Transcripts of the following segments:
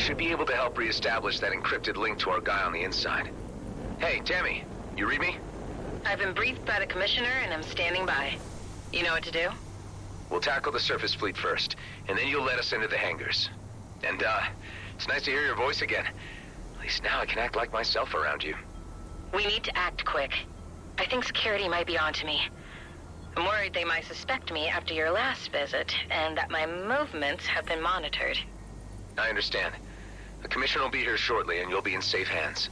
should be able to help reestablish that encrypted link to our guy on the inside. Hey, Tammy, you read me? I've been briefed by the Commissioner and I'm standing by. You know what to do? We'll tackle the surface fleet first, and then you'll let us into the hangars. And, it's nice to hear your voice again. At least now I can act like myself around you. We need to act quick. I think security might be onto me. I'm worried they might suspect me after your last visit, and that my movements have been monitored. I understand. The Commissioner will be here shortly, and you'll be in safe hands.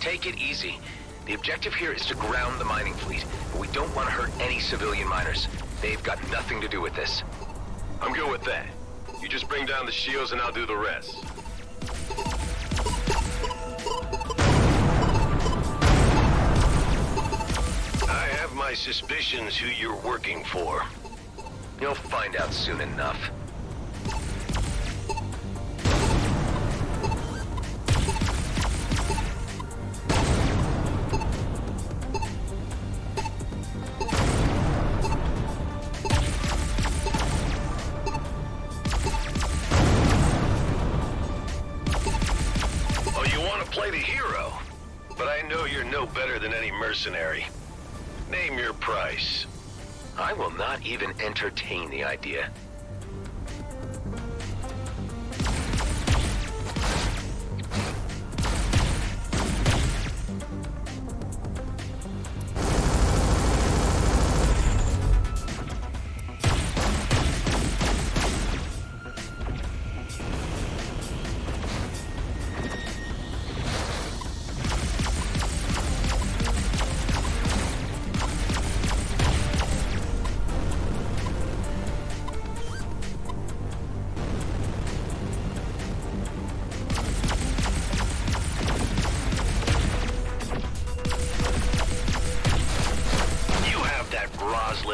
Take it easy. The objective here is to ground the mining fleet, but we don't want to hurt any civilian miners. They've got nothing to do with this. I'm good with that. You just bring down the shields and I'll do the rest. I have my suspicions who you're working for. You'll find out soon enough. Play the hero, but I know you're no better than any mercenary. Name your price. I will not even entertain the idea.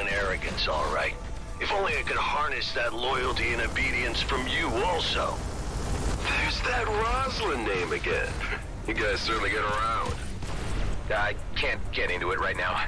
Arrogance, all right. If only I could harness that loyalty and obedience from you also. There's that Roslyn name again. You guys certainly get around. I can't get into it right now.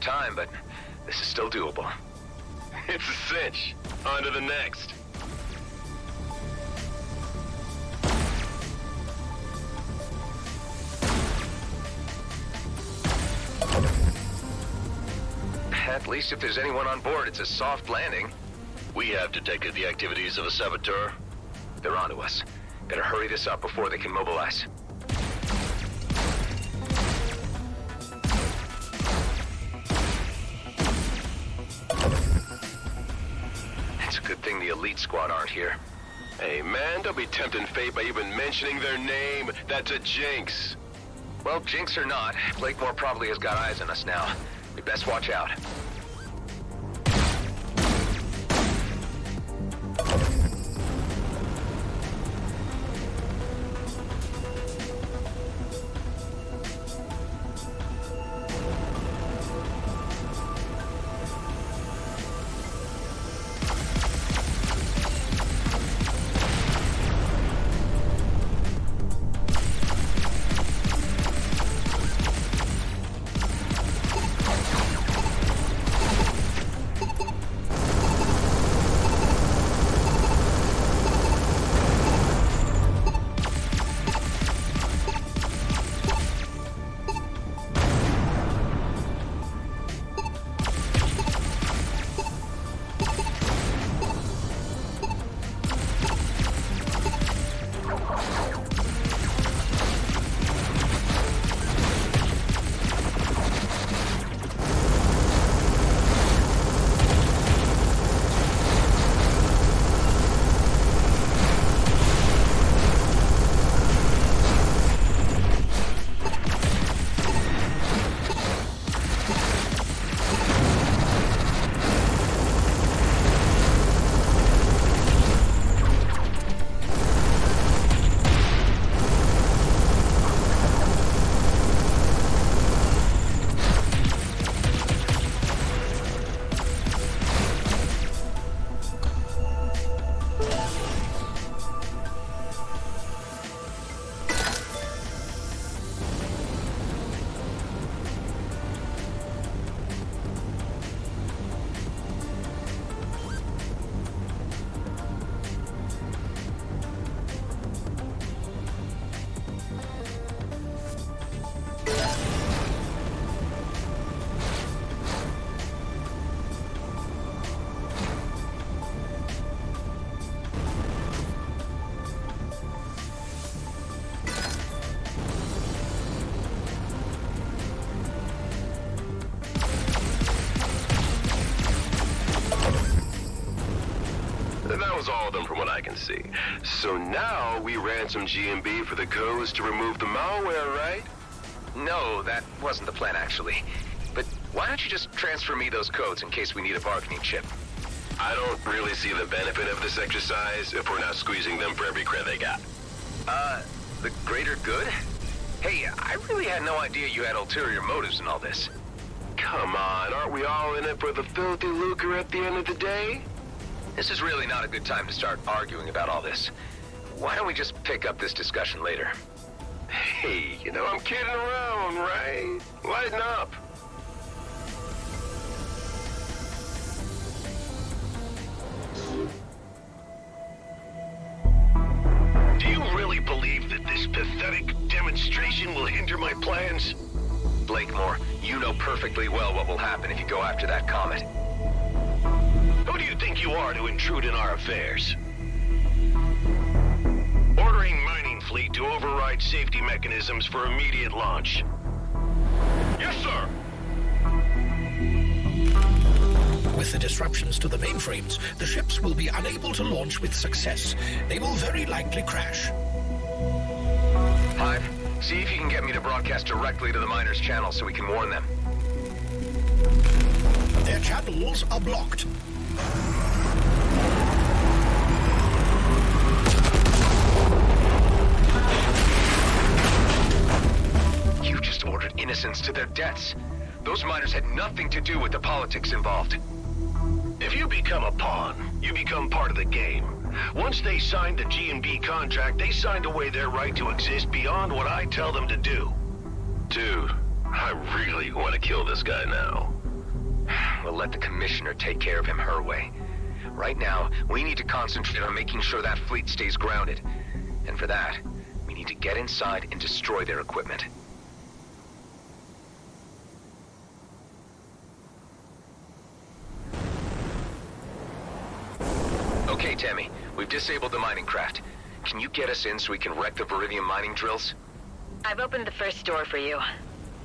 Time, but this is still doable. It's a cinch. On to the next. At least if there's anyone on board, it's a soft landing. We have detected the activities of a saboteur. They're onto us. Better hurry this up before they can mobilize. Good thing the elite squad aren't here. Hey man, don't be tempting fate by even mentioning their name. That's a jinx. Well, jinx or not, Blakemore probably has got eyes on us now. We best watch out. That was all of them from what I can see. So now we ransom GMB for the codes to remove the malware, right? No, that wasn't the plan, actually. But why don't you just transfer me those codes in case we need a bargaining chip? I don't really see the benefit of this exercise if we're not squeezing them for every cred they got. The greater good? Hey, I really had no idea you had ulterior motives in all this. Come on, aren't we all in it for the filthy lucre at the end of the day? This is really not a good time to start arguing about all this. Why don't we just pick up this discussion later? Hey, I'm kidding around, right? Lighten up. Do you really believe that this pathetic demonstration will hinder my plans? Blakemore, you know perfectly well what will happen if you go after that comet. Who do you think you are to intrude in our affairs? Ordering mining fleet to override safety mechanisms for immediate launch. Yes, sir. With the disruptions to the mainframes, the ships will be unable to launch with success. They will very likely crash. Hive, see if you can get me to broadcast directly to the miners' channel so we can warn them. Their channels are blocked. You just ordered innocents to their deaths. Those miners had nothing to do with the politics involved. If you become a pawn, you become part of the game. Once they signed the G&B contract, they signed away their right to exist beyond what I tell them to do. Dude, I really want to kill this guy now. We'll let the commissioner take care of him her way. Right now, we need to concentrate on making sure that fleet stays grounded. And for that, we need to get inside and destroy their equipment. Okay, Tammy, we've disabled the mining craft. Can you get us in so we can wreck the Viridium mining drills? I've opened the first door for you,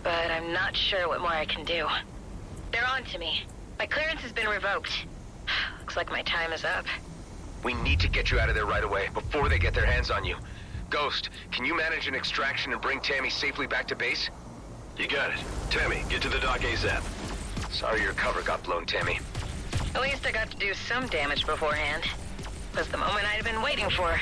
but I'm not sure what more I can do. They're on to me. My clearance has been revoked. Looks like my time is up. We need to get you out of there right away, before they get their hands on you. Ghost, can you manage an extraction and bring Tammy safely back to base? You got it. Tammy, get to the dock ASAP. Sorry your cover got blown, Tammy. At least I got to do some damage beforehand. Was the moment I'd been waiting for.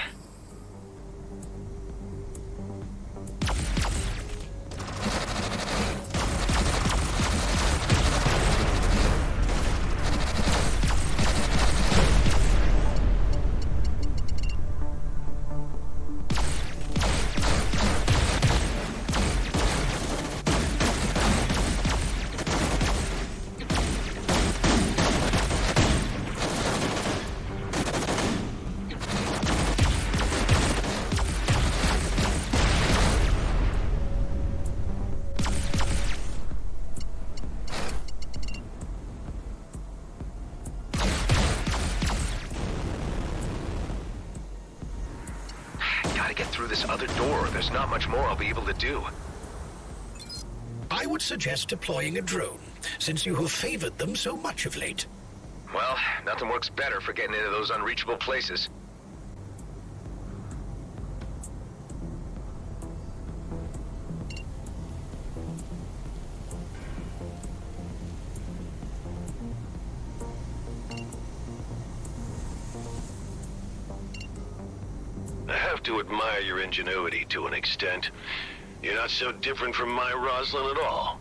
Through this other door, there's not much more I'll be able to do. I would suggest deploying a drone, since you have favored them so much of late. Well, nothing works better for getting into those unreachable places. I have to admire your ingenuity to an extent. You're not so different from my Rosalind at all.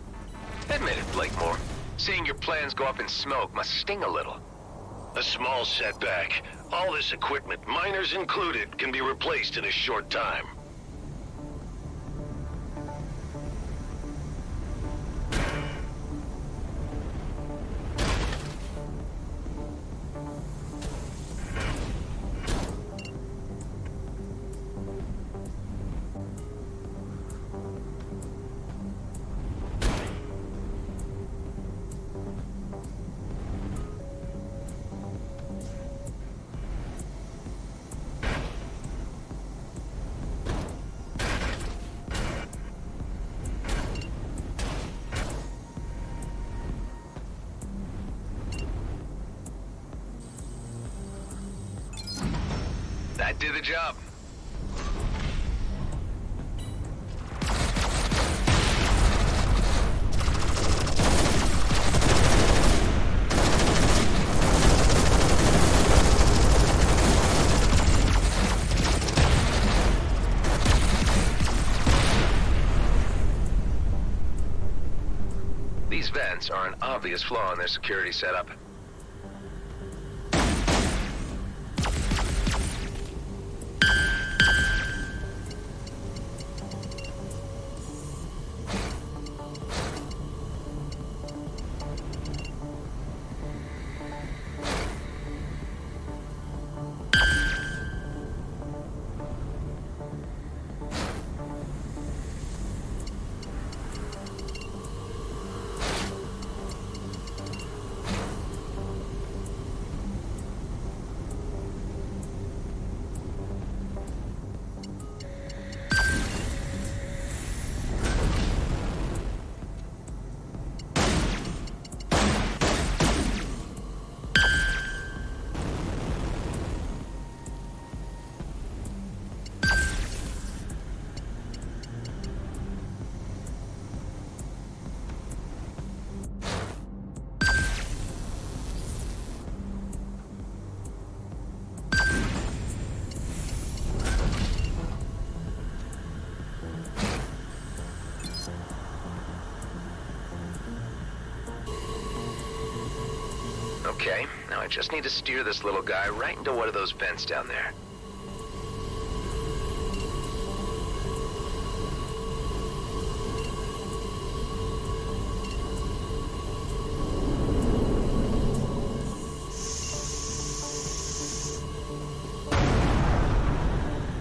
Admit it, Blakemore. Seeing your plans go up in smoke must sting a little. A small setback. All this equipment, miners included, can be replaced in a short time. That did the job. These vents are an obvious flaw in their security setup. Okay, now I just need to steer this little guy right into one of those vents down there.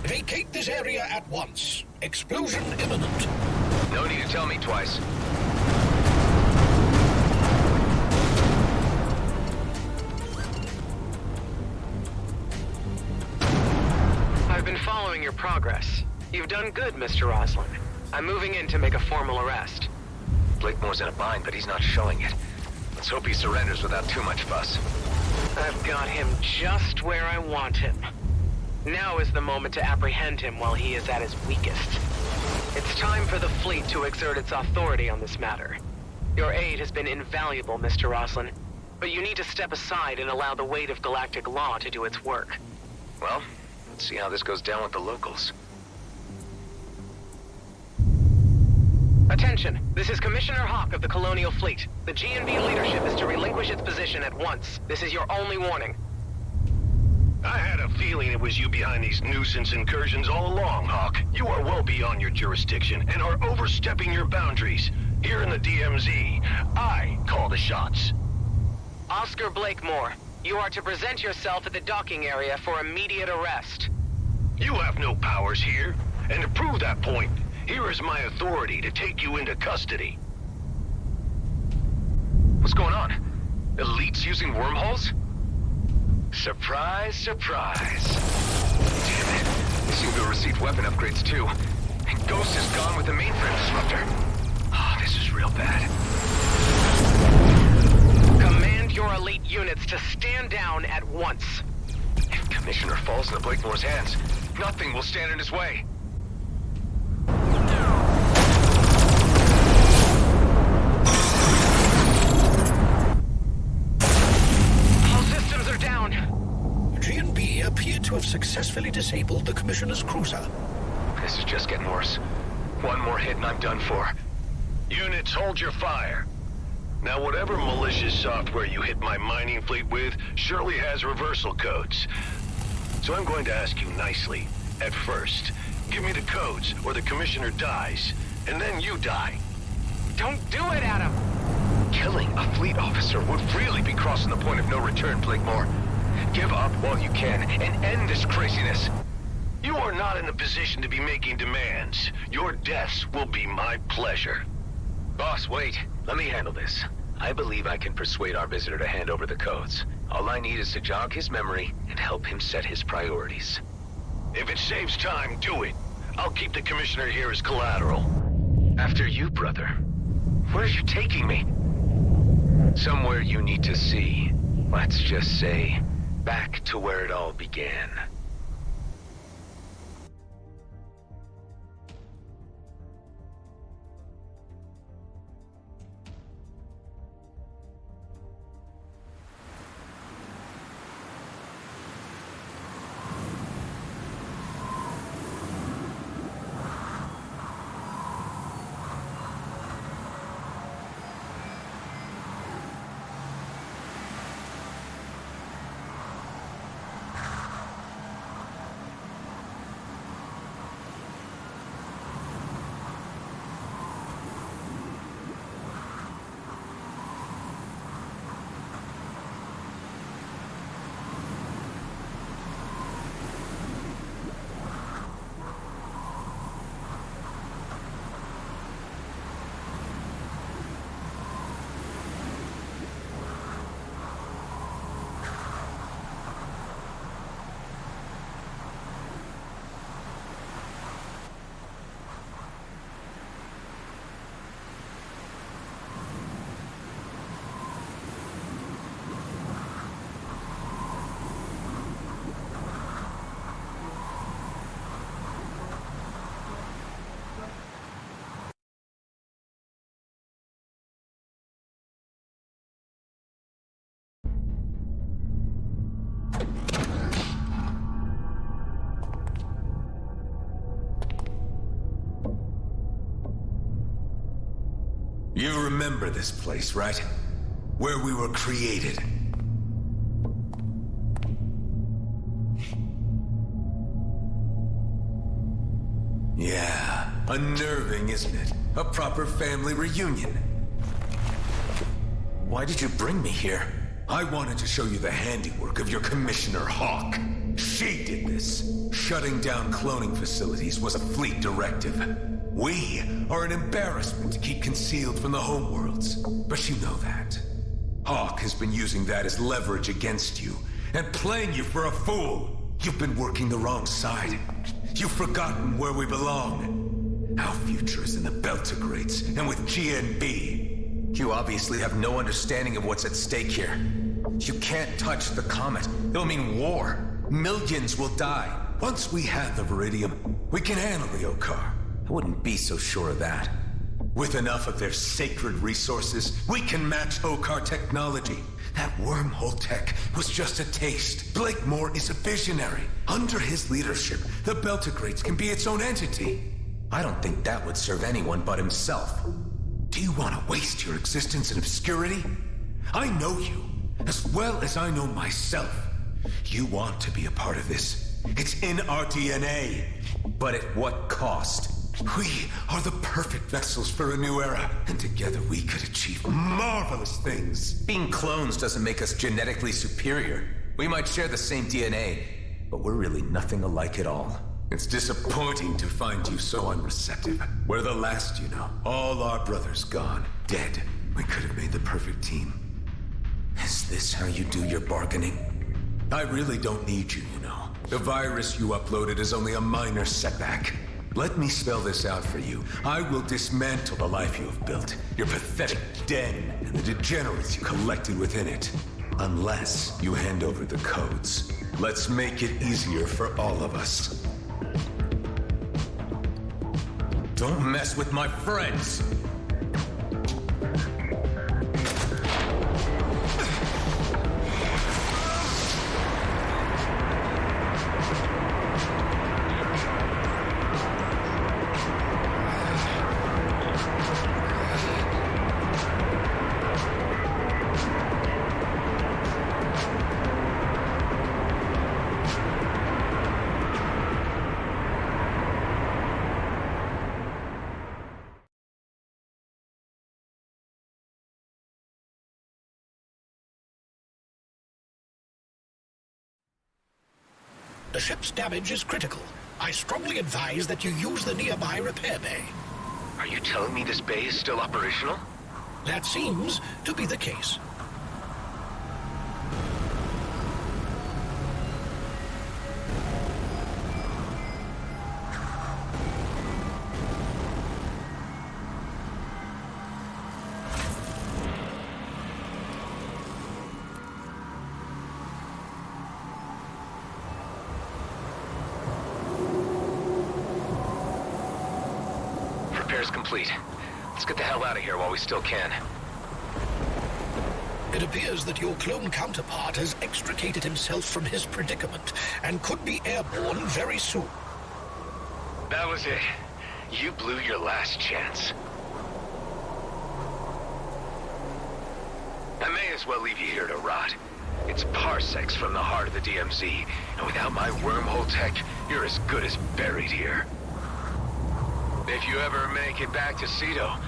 Vacate this area at once. Explosion imminent. No need to tell me twice. I've been following your progress. You've done good, Mr. Roslin. I'm moving in to make a formal arrest. Blakemore's in a bind, but he's not showing it. Let's hope he surrenders without too much fuss. I've got him just where I want him. Now is the moment to apprehend him while he is at his weakest. It's time for the fleet to exert its authority on this matter. Your aid has been invaluable, Mr. Roslin. But you need to step aside and allow the weight of galactic law to do its work. Well, let's see how this goes down with the locals. Attention! This is Commissioner Hawk of the Colonial Fleet. The GNB leadership is to relinquish its position at once. This is your only warning. I had a feeling it was you behind these nuisance incursions all along, Hawk. You are well beyond your jurisdiction and are overstepping your boundaries. Here in the DMZ, I call the shots. Oscar Blakemore, you are to present yourself at the docking area for immediate arrest. You have no powers here, and to prove that point, here is my authority to take you into custody. What's going on? Elites using wormholes? Surprise, surprise. Damn it. They seem to have received weapon upgrades too. And Ghost is gone with the mainframe disruptor. Oh, this is real bad. Command your elite units to stand down at once. If Commissioner falls into Blakemore's hands, nothing will stand in his way. GNB appear to have successfully disabled the Commissioner's cruiser. This is just getting worse. One more hit and I'm done for. Units, hold your fire. Now, whatever malicious software you hit my mining fleet with surely has reversal codes. So I'm going to ask you nicely, at first, give me the codes or the Commissioner dies, and then you die. Don't do it, Adam! Killing a fleet officer would really be crossing the point of no return, Blakemore. Give up while you can and end this craziness. You are not in a position to be making demands. Your deaths will be my pleasure. Boss, wait. Let me handle this. I believe I can persuade our visitor to hand over the codes. All I need is to jog his memory and help him set his priorities. If it saves time, do it. I'll keep the Commissioner here as collateral. After you, brother. Where are you taking me? Somewhere you need to see. Let's just say, back to where it all began. You remember this place, right? Where we were created. Yeah, unnerving, isn't it? A proper family reunion. Why did you bring me here? I wanted to show you the handiwork of your Commissioner Hawk. She did this. Shutting down cloning facilities was a fleet directive. We are an embarrassment to keep concealed from the homeworlds, but you know that. Hawk has been using that as leverage against you, and playing you for a fool. You've been working the wrong side. You've forgotten where we belong. Our future is in the Beltigrades, and with GNB. You obviously have no understanding of what's at stake here. You can't touch the comet. It'll mean war. Millions will die. Once we have the Viridium, we can handle the Okar. I wouldn't be so sure of that. With enough of their sacred resources, we can match Okar technology. That wormhole tech was just a taste. Blakemore is a visionary. Under his leadership, the Beltigrades can be its own entity. I don't think that would serve anyone but himself. Do you want to waste your existence in obscurity? I know you, as well as I know myself. You want to be a part of this. It's in our DNA. But at what cost? We are the perfect vessels for a new era, and together we could achieve marvelous things. Being clones doesn't make us genetically superior. We might share the same DNA, but we're really nothing alike at all. It's disappointing to find you so unreceptive. We're the last, you know. All our brothers gone, dead. We could have made the perfect team. Is this how you do your bargaining? I really don't need you, you know. The virus you uploaded is only a minor setback. Let me spell this out for you. I will dismantle the life you have built, your pathetic den, and the degenerates you collected within it. Unless you hand over the codes. Let's make it easier for all of us. Don't mess with my friends! The ship's damage is critical. I strongly advise that you use the nearby repair bay. Are you telling me this bay is still operational? That seems to be the case. Repairs complete. Let's get the hell out of here while we still can. It appears that your clone counterpart has extricated himself from his predicament and could be airborne very soon. That was it. You blew your last chance. I may as well leave you here to rot. It's parsecs from the heart of the DMZ, and without my wormhole tech, you're as good as buried here. If you ever make it back to Cedo,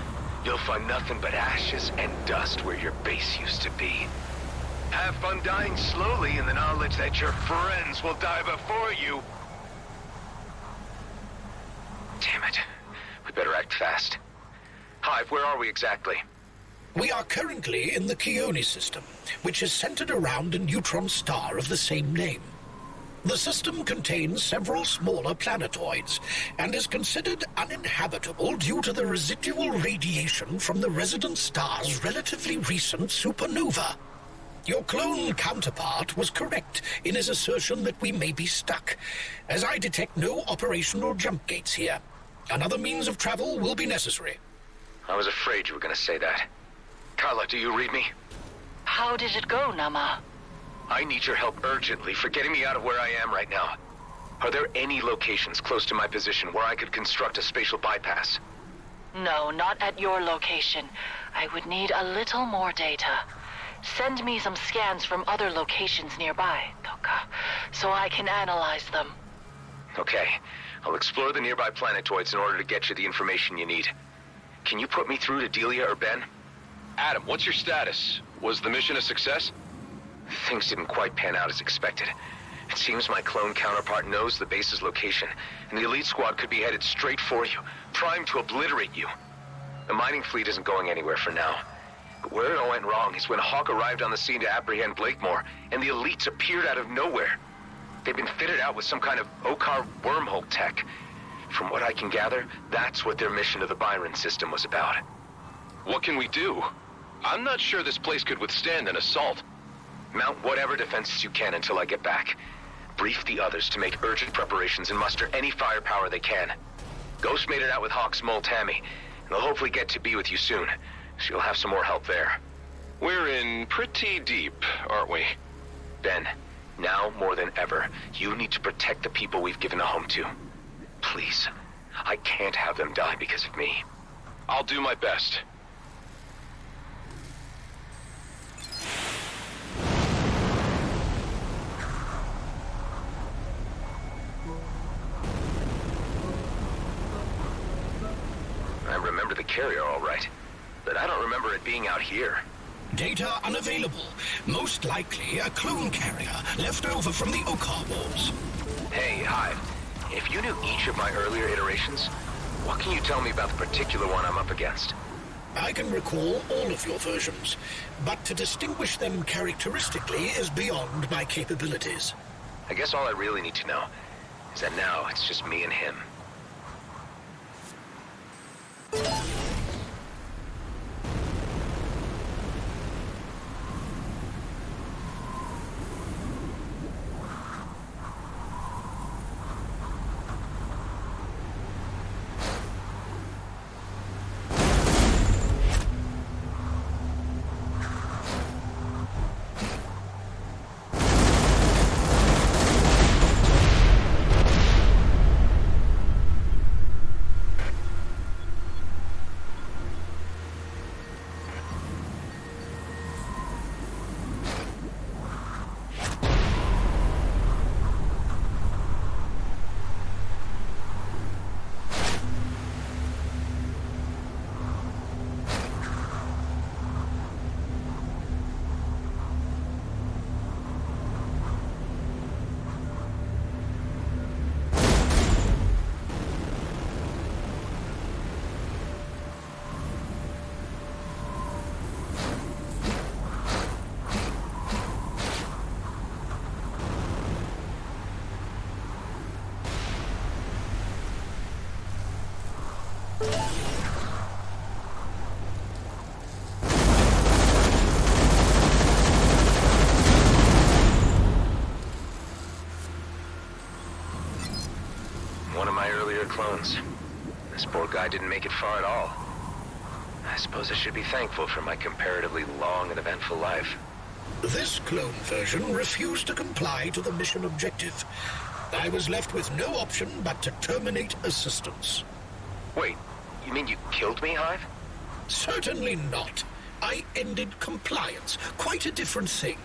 you'll find nothing but ashes and dust where your base used to be. Have fun dying slowly in the knowledge that your friends will die before you. Damn it. We better act fast. Hive, where are we exactly? We are currently in the Keone system, which is centered around a neutron star of the same name. The system contains several smaller planetoids and is considered uninhabitable due to the residual radiation from the resident star's relatively recent supernova. Your clone counterpart was correct in his assertion that we may be stuck, as I detect no operational jump gates here. Another means of travel will be necessary. I was afraid you were going to say that. Carla, do you read me? How did it go, Nama? I need your help urgently for getting me out of where I am right now. Are there any locations close to my position where I could construct a spatial bypass? No, not at your location. I would need a little more data. Send me some scans from other locations nearby, Toka, so I can analyze them. Okay. I'll explore the nearby planetoids in order to get you the information you need. Can you put me through to Delia or Ben? Adam, what's your status? Was the mission a success? Things didn't quite pan out as expected. It seems my clone counterpart knows the base's location, and the elite squad could be headed straight for you, primed to obliterate you. The mining fleet isn't going anywhere for now. But where it all went wrong is when Hawk arrived on the scene to apprehend Blakemore, and the elites appeared out of nowhere. They've been fitted out with some kind of Okar wormhole tech. From what I can gather, that's what their mission to the Byron system was about. What can we do? I'm not sure this place could withstand an assault. Mount whatever defenses you can until I get back. Brief the others to make urgent preparations and muster any firepower they can. Ghost made it out with Hawk's mole Tammy. They'll hopefully get to be with you soon, so you'll have some more help there. We're in pretty deep, aren't we? Ben, now more than ever, you need to protect the people we've given a home to. Please. I can't have them die because of me. I'll do my best. I remember the carrier all right, but I don't remember it being out here. Data unavailable. Most likely a clone carrier left over from the Okar Wars. Hey, Hive. If you knew each of my earlier iterations, what can you tell me about the particular one I'm up against? I can recall all of your versions, but to distinguish them characteristically is beyond my capabilities. I guess all I really need to know is that now it's just me and him. One of my earlier clones. This poor guy didn't make it far at all. I suppose I should be thankful for my comparatively long and eventful life. This clone version refused to comply to the mission objective. I was left with no option but to terminate assistance. Wait, you mean you killed me, Hive? Certainly not. I ended compliance. Quite a different thing.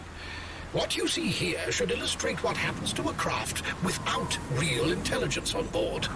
What you see here should illustrate what happens to a craft without real intelligence on board.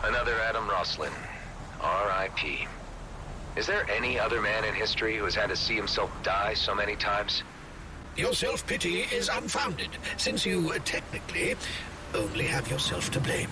Another Adam Roslin. R.I.P. Is there any other man in history who has had to see himself die so many times? Your self-pity is unfounded, since you, technically, only have yourself to blame.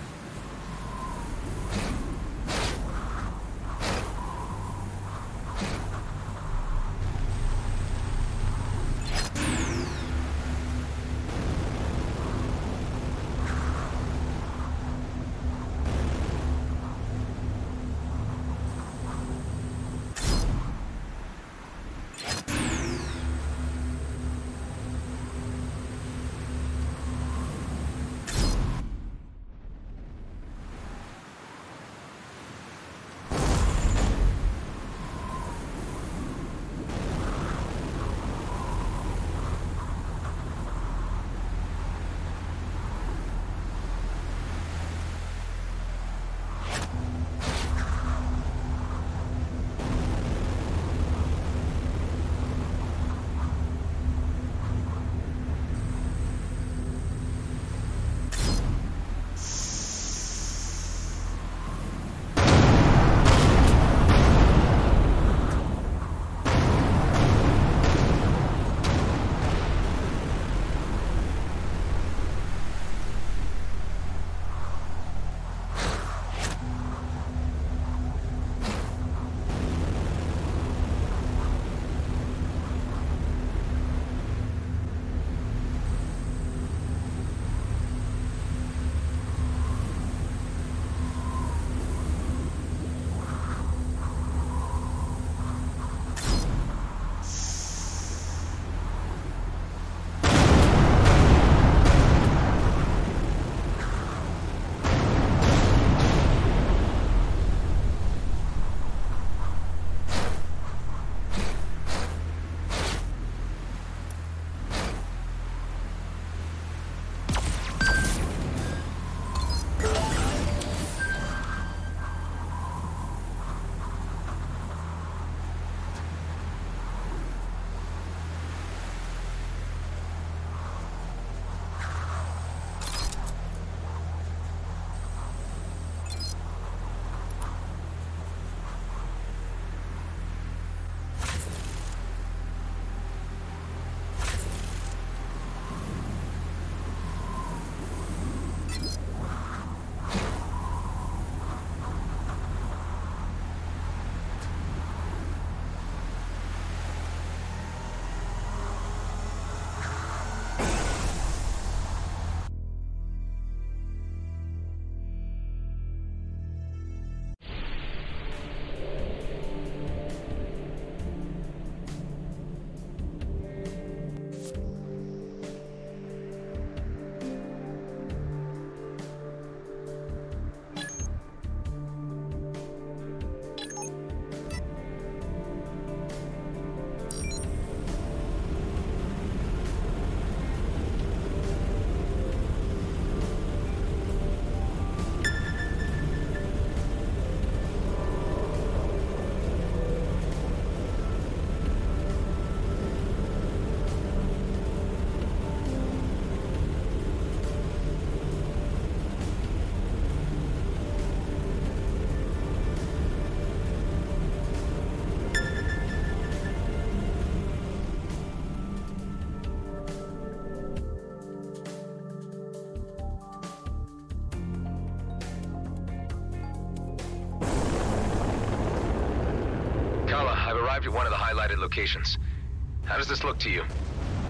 I've arrived at one of the highlighted locations. How does this look to you?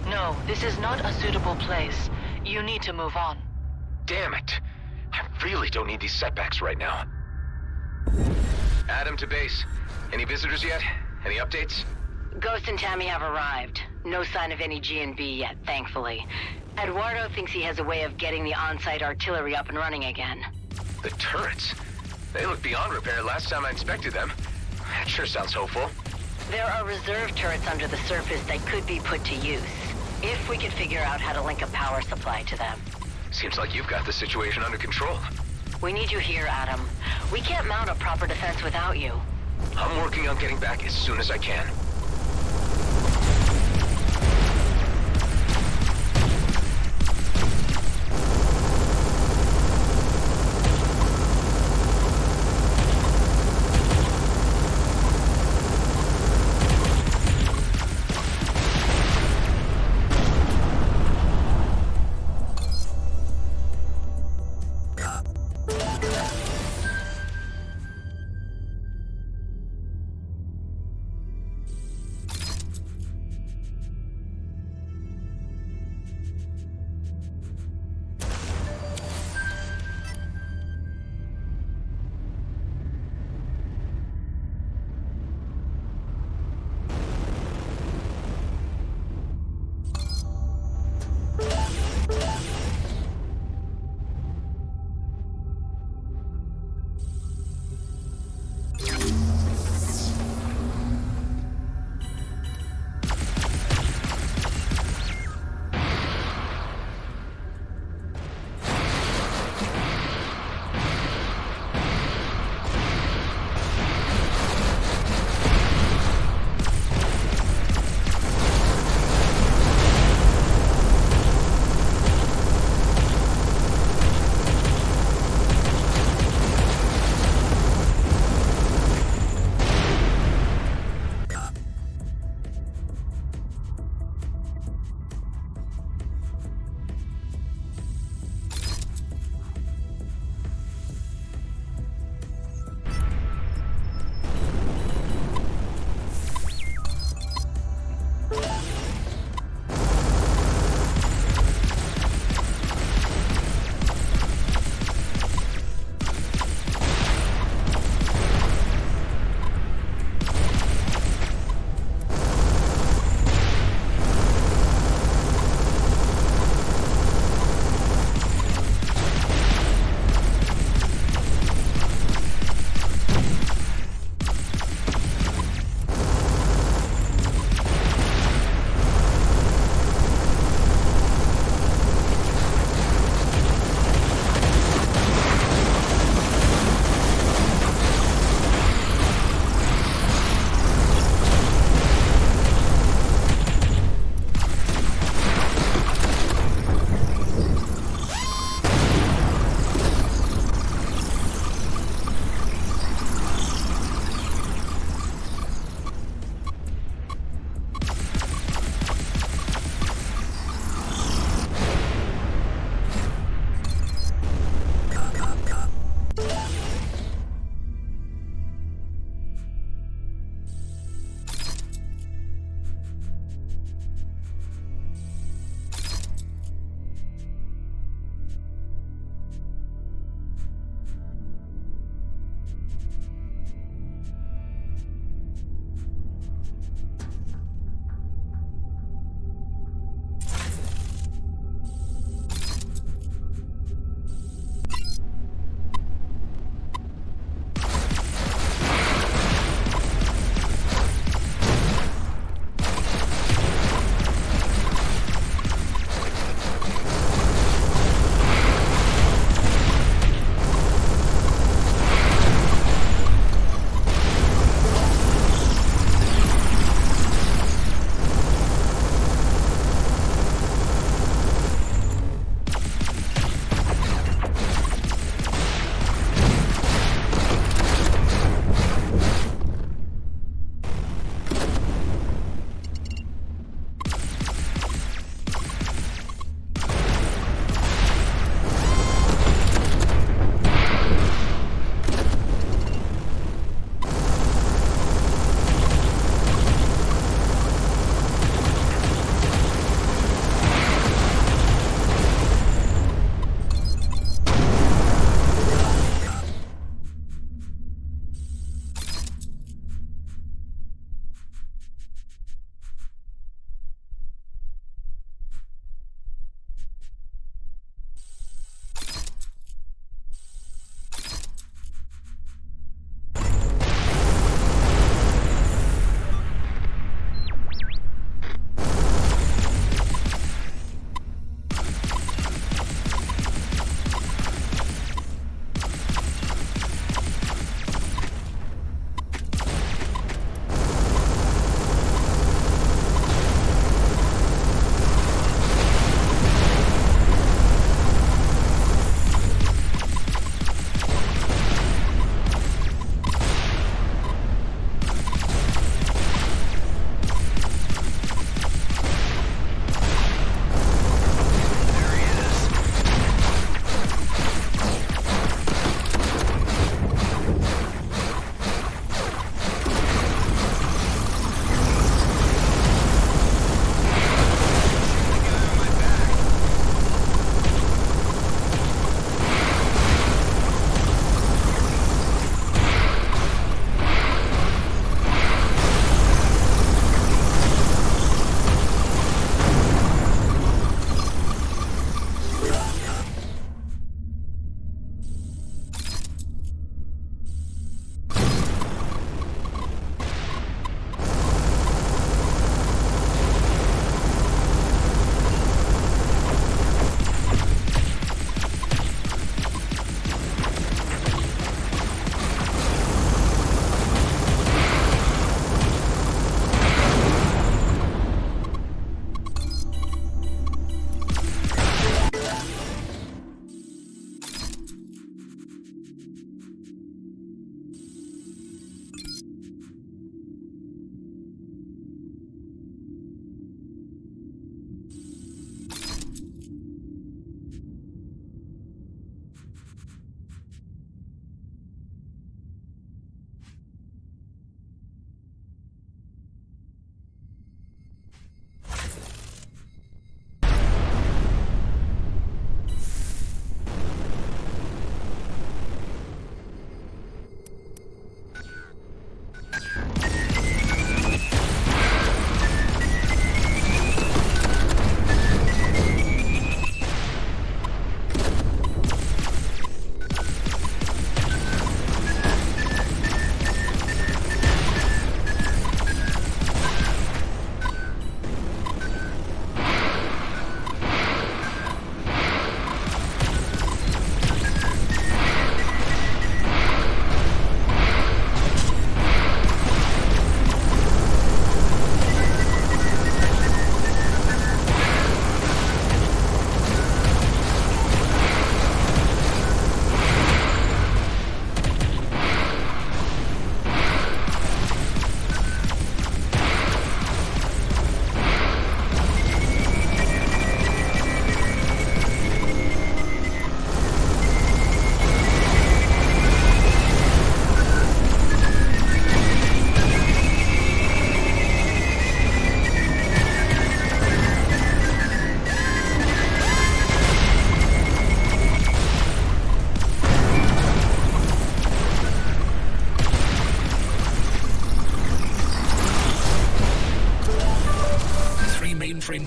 No, this is not a suitable place. You need to move on. Damn it. I really don't need these setbacks right now. Adam to base. Any visitors yet? Any updates? Ghost and Tammy have arrived. No sign of any G&B yet, thankfully. Eduardo thinks he has a way of getting the on-site artillery up and running again. The turrets? They look beyond repair last time I inspected them. That sure sounds hopeful. There are reserve turrets under the surface that could be put to use, if we could figure out how to link a power supply to them. Seems like you've got the situation under control. We need you here, Adam. We can't mount a proper defense without you. I'm working on getting back as soon as I can.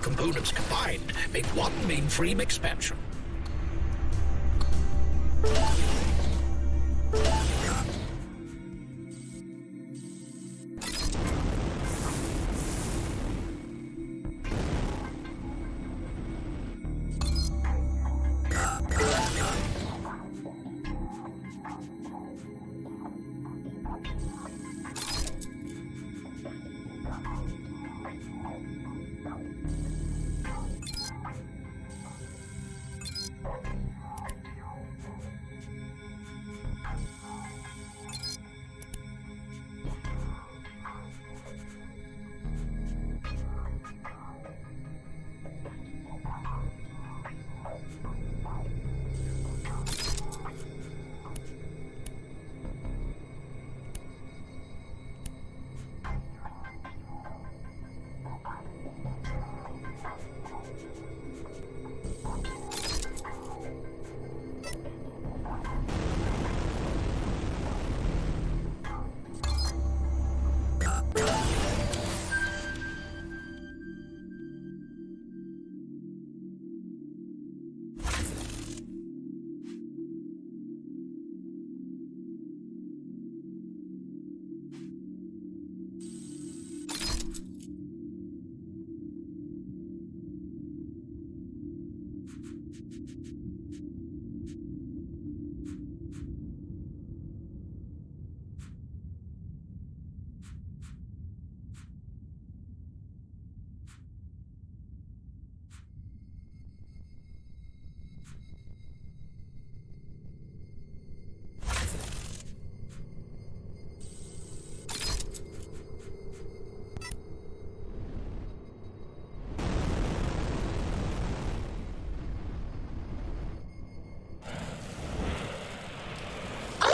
components combined make one mainframe expansion.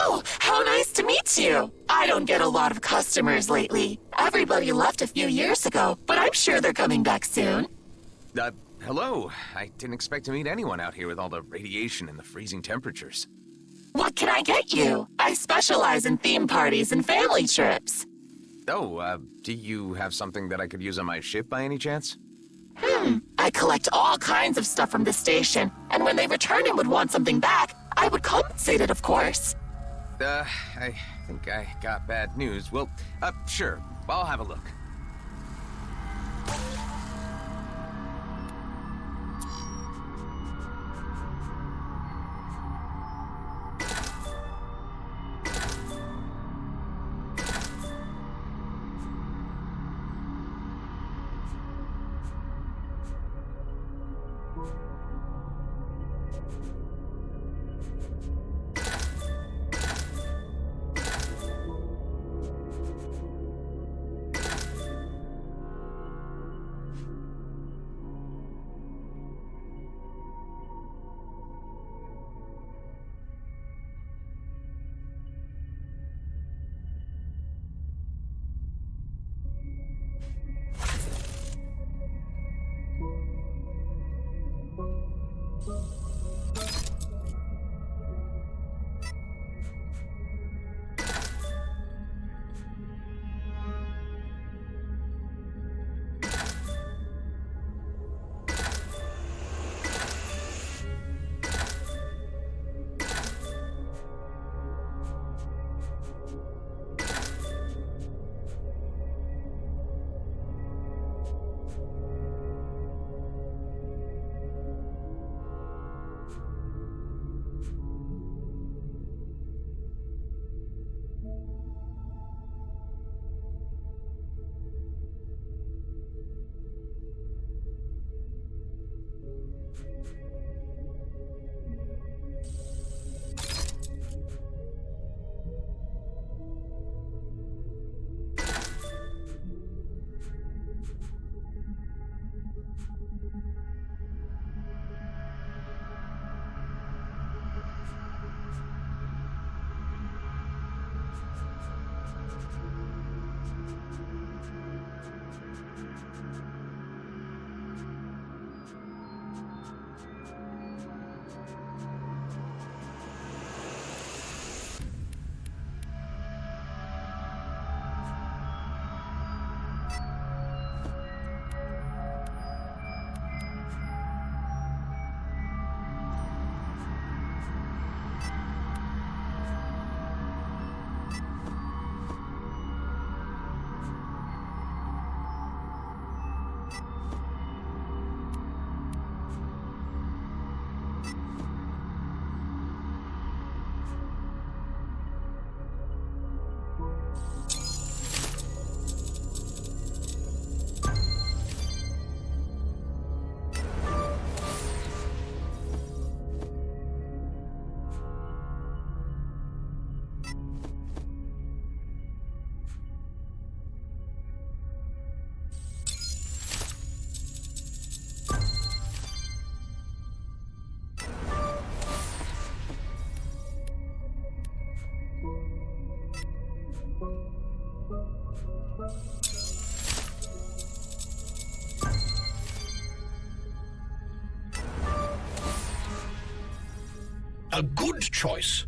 Oh, how nice to meet you. I don't get a lot of customers lately. Everybody left a few years ago, but I'm sure they're coming back soon. Hello. I didn't expect to meet anyone out here with all the radiation and the freezing temperatures. What can I get you? I specialize in theme parties and family trips. Oh, do you have something that I could use on my ship by any chance? I collect all kinds of stuff from the station, and when they return and would want something back, I would compensate it, of course. I think I got bad news. Well, sure. I'll have a look. A good choice.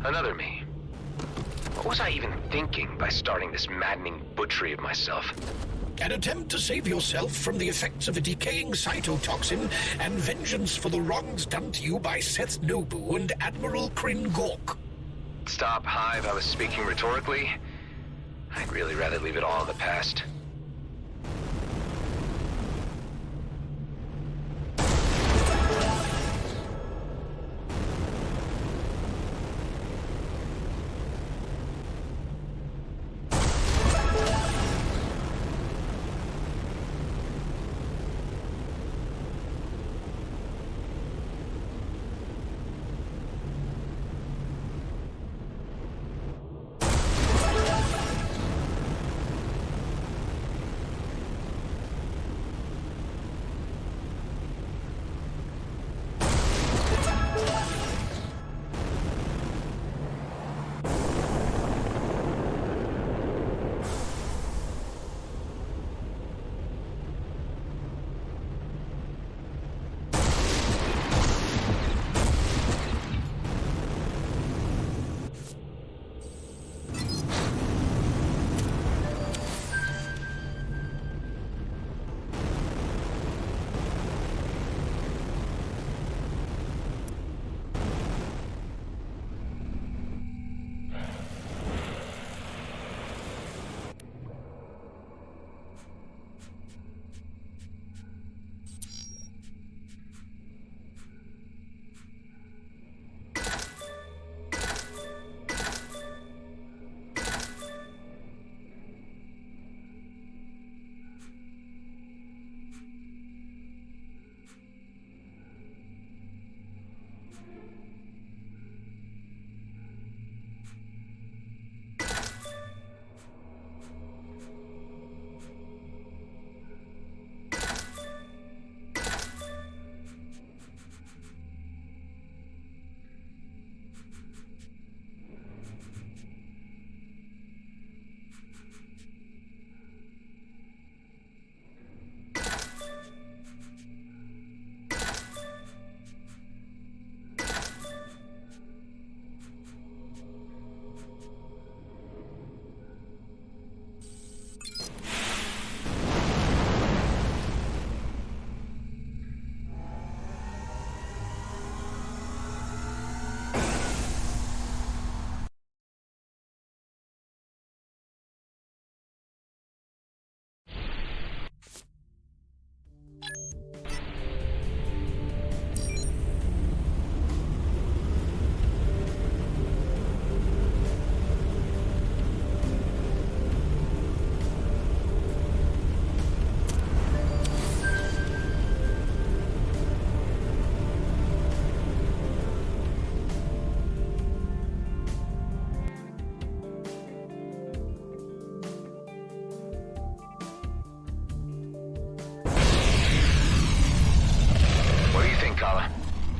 Another me. What was I even thinking by starting this maddening butchery of myself? An attempt to save yourself from the effects of a decaying cytotoxin and vengeance for the wrongs done to you by Seth Nobu and Admiral Kryn Gork. Stop, Hive. I was speaking rhetorically. I'd really rather leave it all in the past.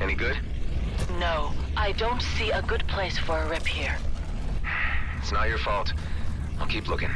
Any good? No, I don't see a good place for a rip here. It's not your fault. I'll keep looking.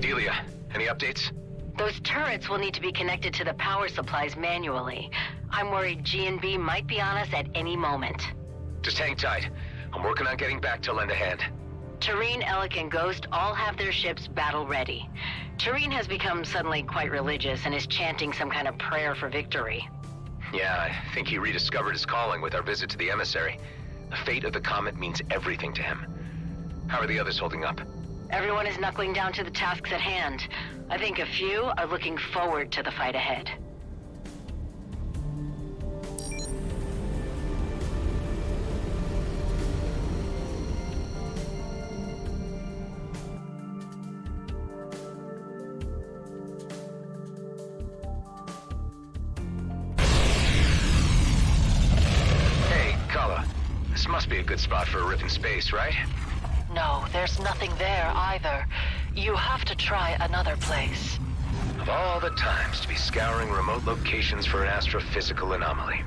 Delia, any updates? Those turrets will need to be connected to the power supplies manually. I'm worried G&B might be on us at any moment. Just hang tight. I'm working on getting back to lend a hand. Tareen, Alec, and Ghost all have their ships battle-ready. Tareen has become suddenly quite religious and is chanting some kind of prayer for victory. Yeah, I think he rediscovered his calling with our visit to the emissary. The fate of the comet means everything to him. How are the others holding up? Everyone is knuckling down to the tasks at hand. I think a few are looking forward to the fight ahead. Hey, Kala. This must be a good spot for a rip in space, right? No, there's nothing there either. You have to try another place. Of all the times to be scouring remote locations for an astrophysical anomaly.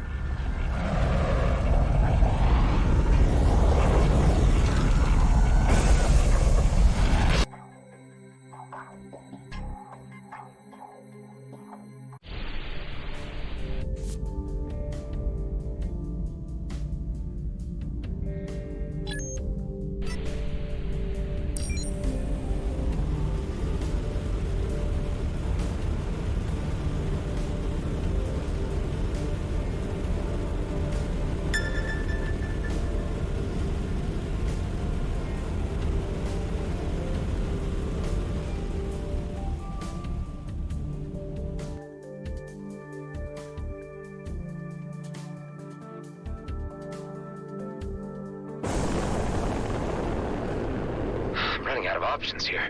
Running out of options here.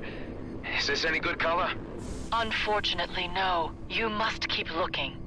Is this any good, Kala? Unfortunately, no. You must keep looking.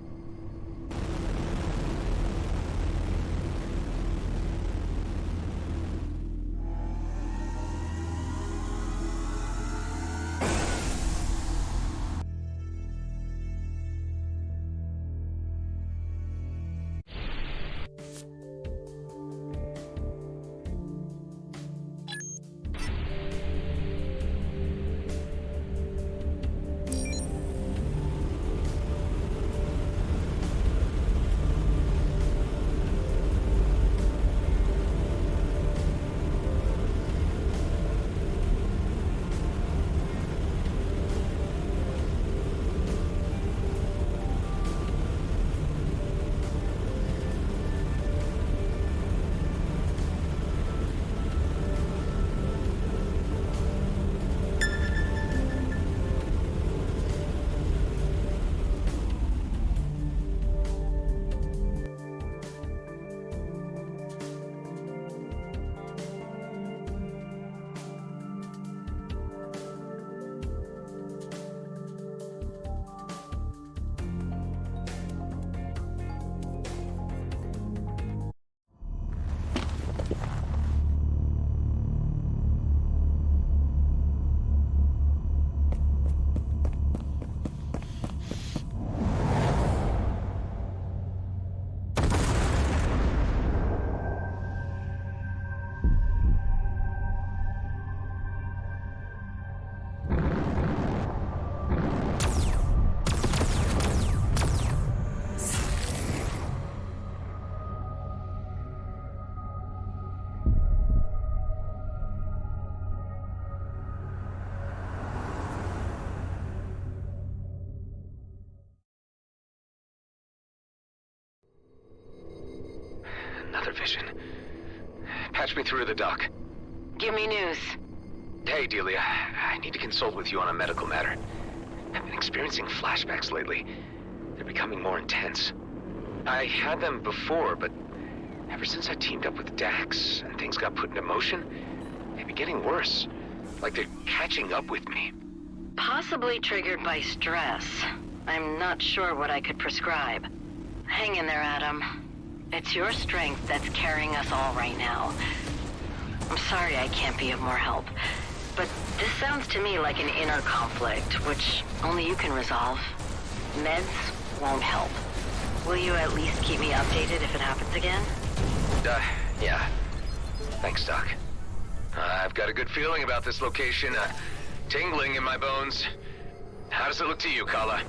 Another vision. Patch me through to the dock. Give me news. Hey, Delia. I need to consult with you on a medical matter. I've been experiencing flashbacks lately. They're becoming more intense. I had them before, but ever since I teamed up with Dax and things got put into motion, they've been getting worse. Like they're catching up with me. Possibly triggered by stress. I'm not sure what I could prescribe. Hang in there, Adam. It's your strength that's carrying us all right now. I'm sorry I can't be of more help, but this sounds to me like an inner conflict, which only you can resolve. Meds won't help. Will you at least keep me updated if it happens again? Yeah. Thanks, Doc. I've got a good feeling about this location, tingling in my bones. How does it look to you, Kala?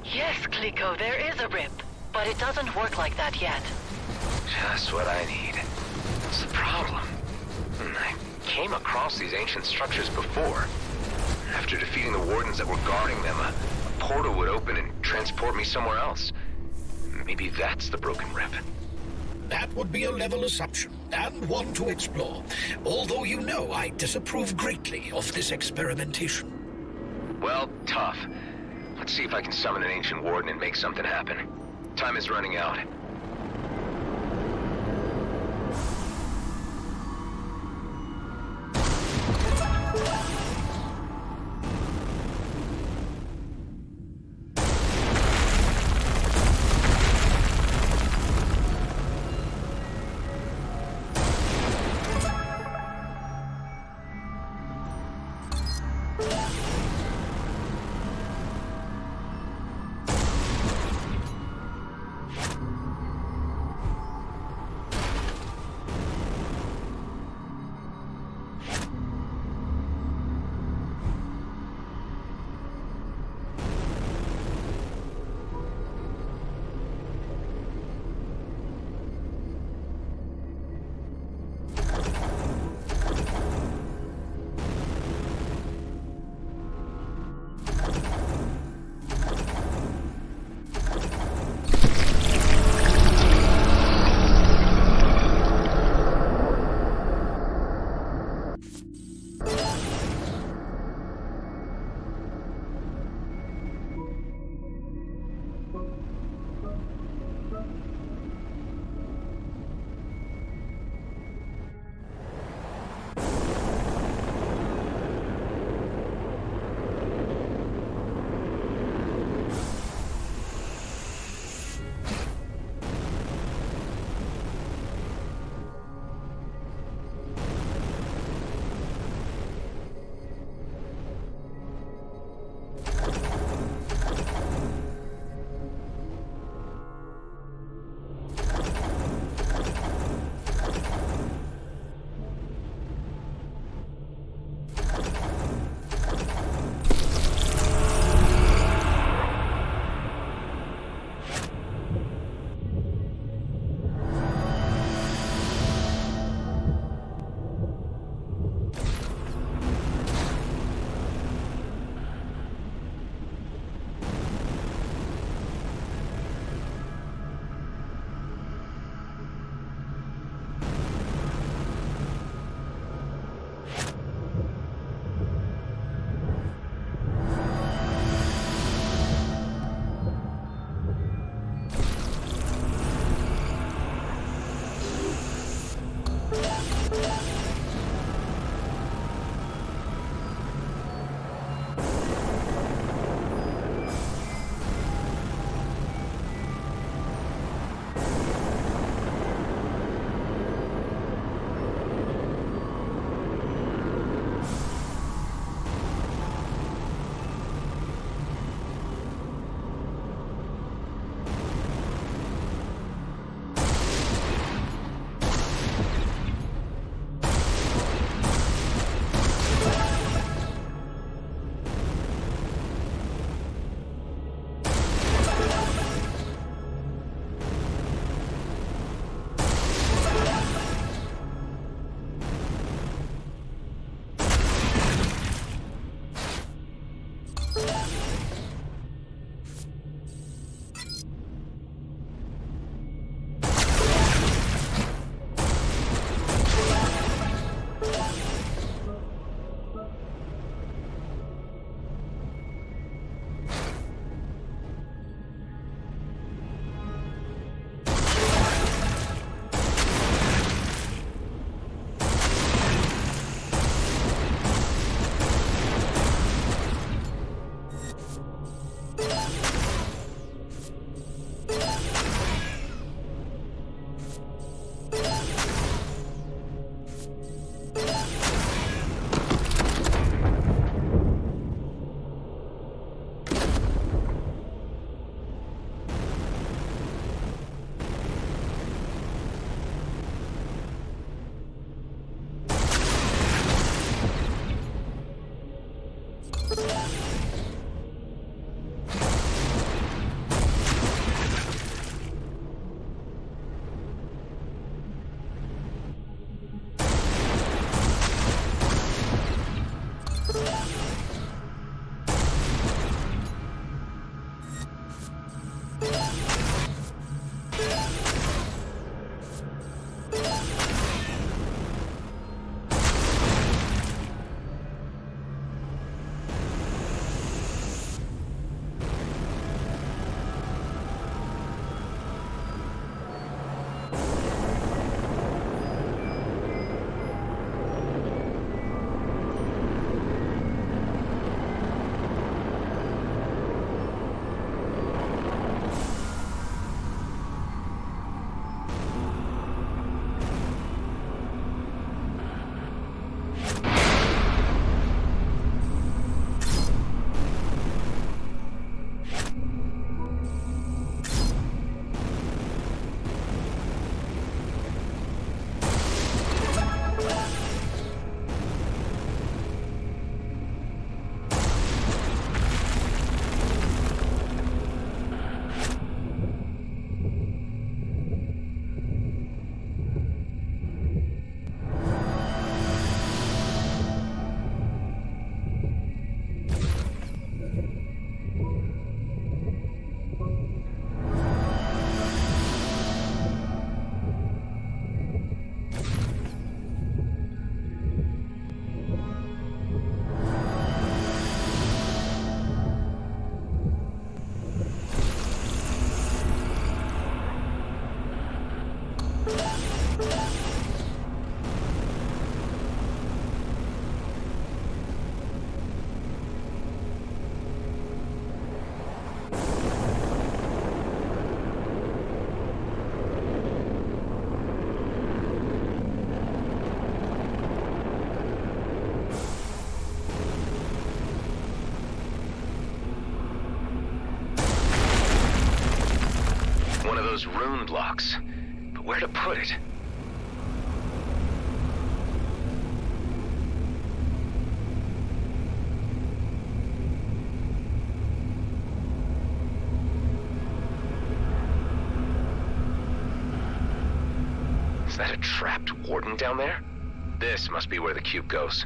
Yes, Kliko, there is a rip, but it doesn't work like that yet. Just what I need. That's the problem. I came across these ancient structures before. After defeating the wardens that were guarding them, a portal would open and transport me somewhere else. Maybe that's the broken rip. That would be a level assumption, and one to explore. Although you know I disapprove greatly of this experimentation. Well, tough. Let's see if I can summon an ancient warden and make something happen. Time is running out. Those rune blocks. But where to put it? Is that a trapped warden down there? This must be where the cube goes.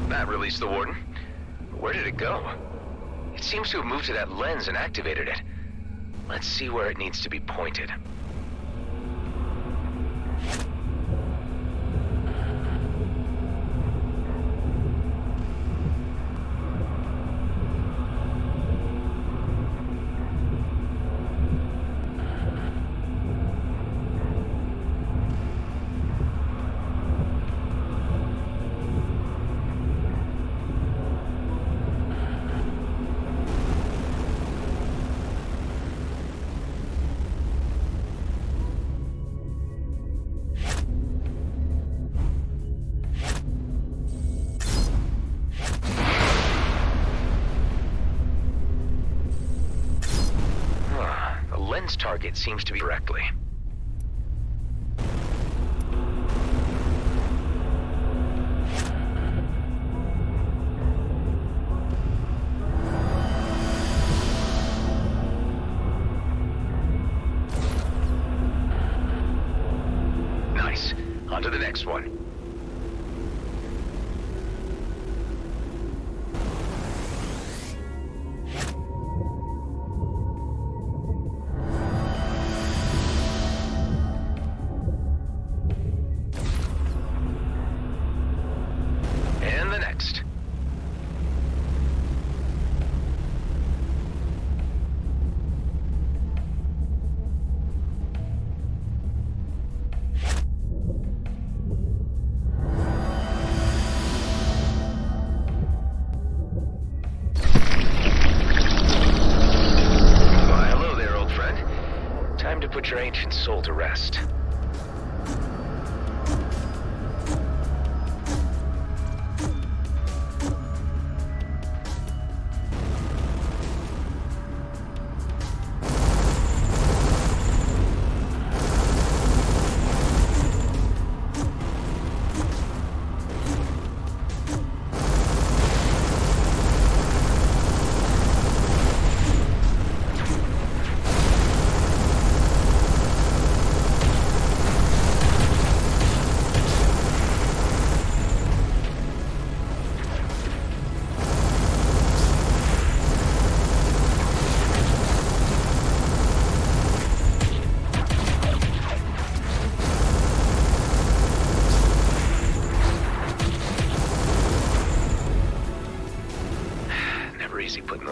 That released the warden. Where did it go? It seems to have moved to that lens and activated it. Let's see where it needs to be pointed. Lens target seems to be correctly. Nice. On to the next one.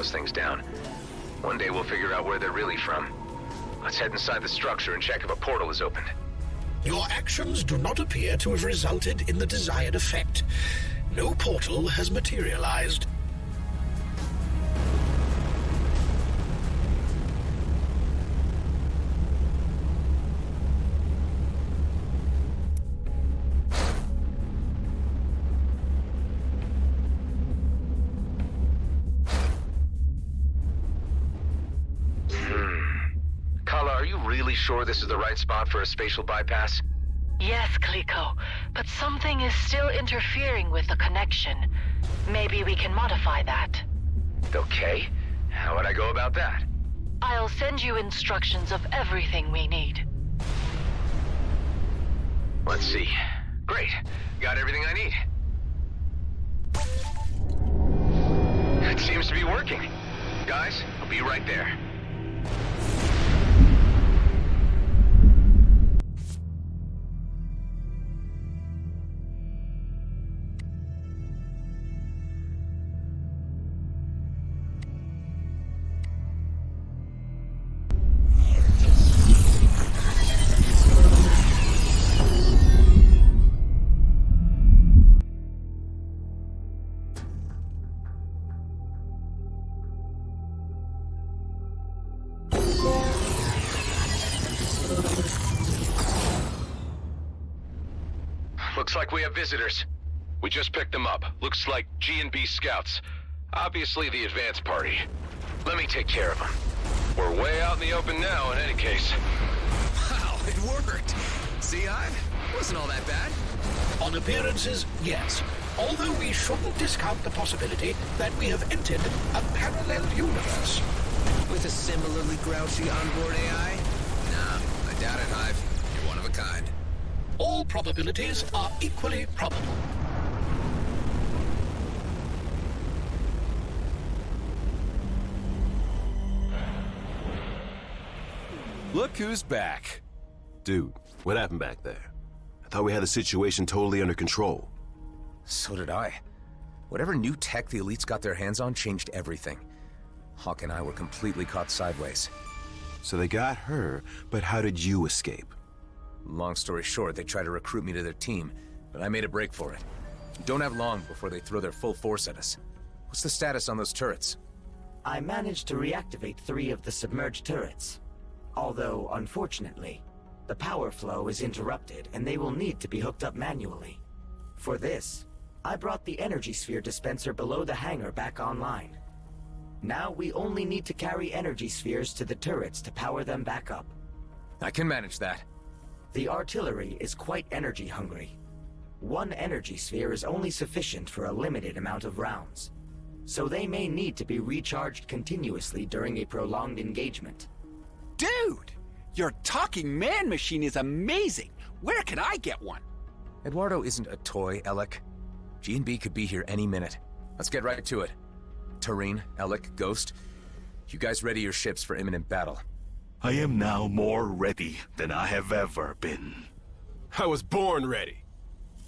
those things down. One day we'll figure out where they're really from. Let's head inside the structure and check if a portal is opened. Your actions do not appear to have resulted in the desired effect. No portal has materialized. Kala, are you really sure this is the right spot for a spatial bypass? Yes, Kliko, but something is still interfering with the connection. Maybe we can modify that. Okay. How would I go about that? I'll send you instructions of everything we need. Let's see. Great. Got everything I need. It seems to be working. Guys, I'll be right there. Looks like we have visitors. We just picked them up. Looks like G&B scouts. Obviously the advance party. Let me take care of them. We're way out in the open now in any case. Wow, it worked! See, wasn't all that bad. On appearances, yes. Although we shouldn't discount the possibility that we have entered a parallel universe. With a similarly grouchy onboard AI? Nah, I doubt it, Hive. You're one of a kind. All probabilities are equally probable. Look who's back. Dude, what happened back there? I thought we had the situation totally under control. So did I. Whatever new tech the elites got their hands on changed everything. Hawk and I were completely caught sideways. So they got her, but how did you escape? Long story short, they tried to recruit me to their team, but I made a break for it. Don't have long before they throw their full force at us. What's the status on those turrets? I managed to reactivate 3 of the submerged turrets. Although, unfortunately, the power flow is interrupted and they will need to be hooked up manually. For this, I brought the energy sphere dispenser below the hangar back online. Now we only need to carry energy spheres to the turrets to power them back up. I can manage that. The artillery is quite energy hungry. 1 energy sphere is only sufficient for a limited amount of rounds, so they may need to be recharged continuously during a prolonged engagement. Dude! Your talking man machine is amazing! Where can I get one? Eduardo isn't a toy, Alec. G&B could be here any minute. Let's get right to it. Tareen, Alec, Ghost, you guys ready your ships for imminent battle. I am now more ready than I have ever been. I was born ready.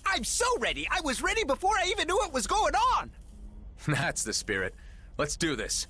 I'm so ready! I was ready before I even knew what was going on! That's the spirit. Let's do this.